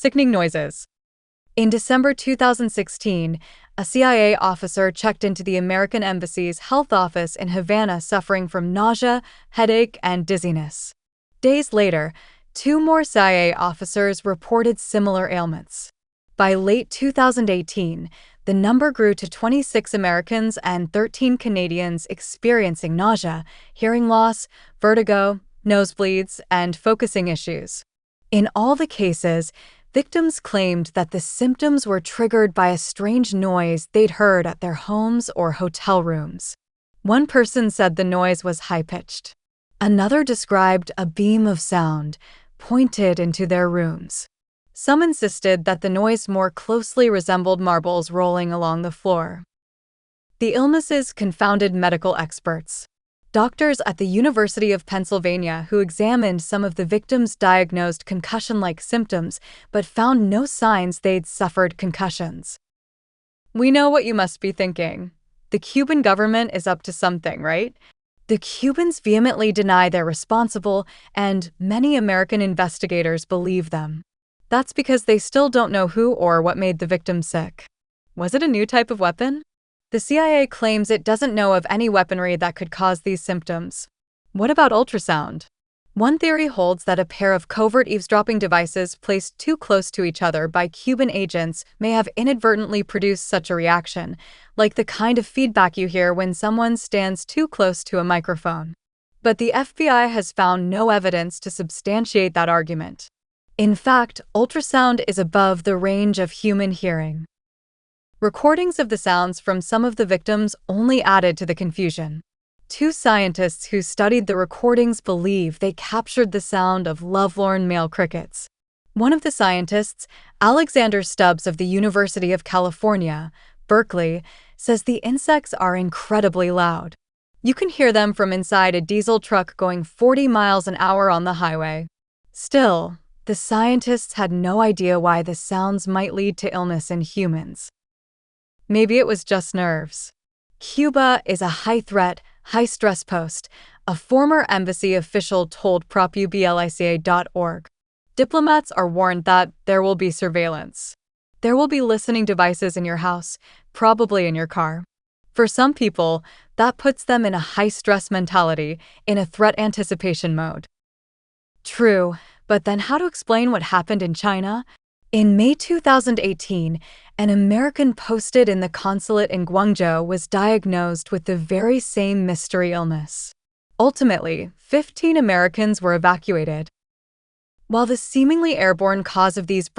Sickening Noises. In December 2016, a CIA officer checked into the American Embassy's health office in Havana suffering from nausea, headache, and dizziness. Days later, 2 more CIA officers reported similar ailments. By late 2018, the number grew to 26 Americans and 13 Canadians experiencing nausea, hearing loss, vertigo, nosebleeds, and focusing issues. In all the cases, victims claimed that the symptoms were triggered by a strange noise they'd heard at their homes or hotel rooms. One person said the noise was high-pitched. Another described a beam of sound pointed into their rooms. Some insisted that the noise more closely resembled marbles rolling along the floor. The illnesses confounded medical experts. Doctors at the University of Pennsylvania who examined some of the victims diagnosed concussion-like symptoms but found no signs they'd suffered concussions. We know what you must be thinking. The Cuban government is up to something, right? The Cubans vehemently deny they're responsible, and many American investigators believe them. That's because they still don't know who or what made the victim sick. Was it a new type of weapon? The CIA claims it doesn't know of any weaponry that could cause these symptoms. What about ultrasound? One theory holds that a pair of covert eavesdropping devices placed too close to each other by Cuban agents may have inadvertently produced such a reaction, like the kind of feedback you hear when someone stands too close to a microphone. But the FBI has found no evidence to substantiate that argument. In fact, ultrasound is above the range of human hearing. Recordings of the sounds from some of the victims only added to the confusion. 2 scientists who studied the recordings believe they captured the sound of lovelorn male crickets. One of the scientists, Alexander Stubbs of the University of California, Berkeley, says the insects are incredibly loud. You can hear them from inside a diesel truck going 40 miles an hour on the highway. Still, the scientists had no idea why the sounds might lead to illness in humans. Maybe it was just nerves. Cuba is a high-threat, high-stress post, a former embassy official told ProPublica.org. Diplomats are warned that there will be surveillance. There will be listening devices in your house, probably in your car. For some people, that puts them in a high-stress mentality, in a threat anticipation mode. True, but then how to explain what happened in China? In May 2018, an American posted in the consulate in Guangzhou was diagnosed with the very same mystery illness. Ultimately, 15 Americans were evacuated. While the seemingly airborne cause of these